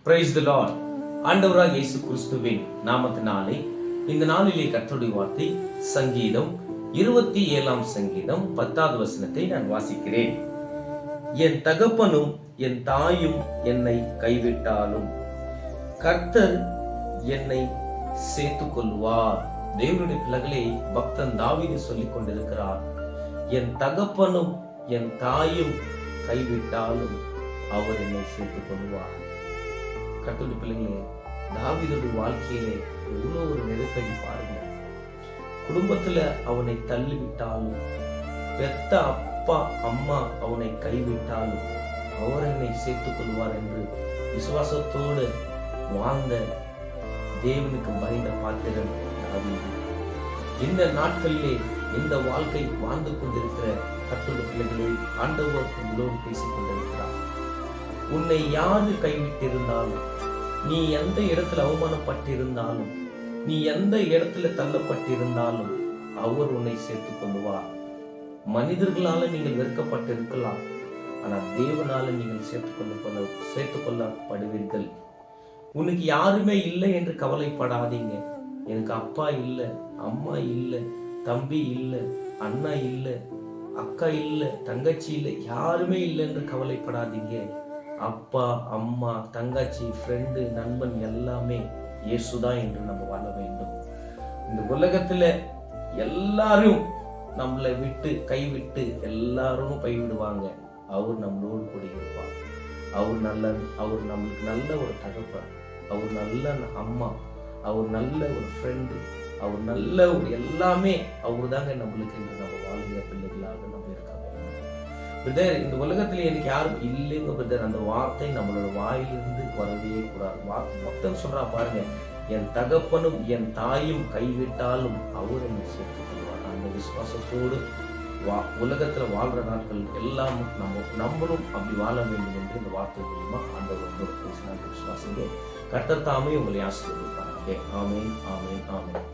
Praise the Lord. ஆண்டவராக இயேசு கிறிஸ்துவின் நாமத்தினாலே இந்த நாளிலே கர்த்தருடைய வார்த்தை சங்கீதம் 27 சங்கீதம் 10வது வசனத்தை நான் வாசிக்கிறேன். என் தகப்பனும் என் தாயும் என்னை கைவிட்டாலும் கர்த்தர் என்னை சேர்த்துக் கொள்வார். தேவனுடைய பிள்ளைகளை பக்தன் தாவீது சொல்லிக் கொண்டிருக்கிறார். என் தகப்பனும் என் தாயும் கைவிட்டாலும் அவர் என்னை சேர்த்துக் கொள்வார். கர்த்தருடைய பிள்ளைகளே, தாவீதுடைய வாழ்க்கையிலே எவ்வளவு ஒரு நெருக்கடி பாருங்க. குடும்பத்துல அவனை தள்ளிவிட்டாலும், பெத்த அப்பா அம்மா அவனை கைவிட்டாலும் அவர் என்னை சேர்த்துக் கொள்வார் என்று விசுவாசத்தோடு வாழ்ந்த தேவனுக்கு பயந்த பாத்திரன் தாவீது. இந்த நாட்களிலே இந்த வாழ்க்கை வாழ்ந்து கொண்டிருக்கிற கர்த்தருடைய பிள்ளைகளை ஆண்டவர் உங்களோடு பேசிக் கொண்டிருக்கிறார். உன்னை யாரு கைவிட்டிருந்தாலும், நீ எந்த இடத்துல அவமானப்பட்டிருந்தாலும், நீ எந்த இடத்துல தள்ளப்பட்டிருந்தாலும் அவர் உன்னை சேர்த்துக் கொள்வார். மனிதர்களால நீங்கள் வெறுக்கப்பட்டிருக்கலாம், ஆனா தேவனால நீங்கள் சேர்த்துக் கொள்ளப்படுவீர்கள். உனக்கு யாருமே இல்லை என்று கவலைப்படாதீங்க. எனக்கு அப்பா இல்லை, அம்மா இல்லை, தம்பி இல்லை, அண்ணா இல்லை, அக்கா இல்லை, தங்கச்சி இல்லை, யாருமே இல்லை என்று கவலைப்படாதீங்க. அப்பா அம்மா தங்கச்சி ஃப்ரெண்டு நண்பன் எல்லாமே இயேசுதான் என்று நம்ம வாழ வேண்டும். இந்த உலகத்துல எல்லாரும் நம்மளை விட்டு கைவிட்டு எல்லாரும் கைவிடுவாங்க. அவர் நம்மளோடு கூட இருப்பார். அவர் நம்மளுக்கு நல்ல ஒரு தகப்பன், அவர் நல்ல அம்மா, அவர் நல்ல ஒரு ஃப்ரெண்டு, அவர் நல்ல ஒரு எல்லாமே அவர் தாங்க நம்மளுக்கு என்று நம்ம வாழ்கிற பிள்ளைகளாக நம்ம இருக்க வேண்டும். பிரதர், இந்த உலகத்துல எனக்கு யாரும் இல்லைங்க பிரதர், அந்த வார்த்தை நம்மளோட வாயிலிருந்து வரவே கூடாது. பக்தன் சொல்றா பாருங்க, என் தகப்பனும் என் தாயும் கைவிட்டாலும் அவர் என்னை சேர்த்துக் கொள்வார். அந்த விசுவாசத்தோடு உலகத்துல வாழ்ற நாட்கள் எல்லாம் நம்மளும் அப்படி வாழ வேண்டும் என்று இந்த வார்த்தை மூலமா ஆண்டவர் பேசினார். விசுவாசிங்க. கர்த்தர் தாமே உங்களை ஆசீர்வதிப்பார். ஆமென், ஆமென், ஆமென்.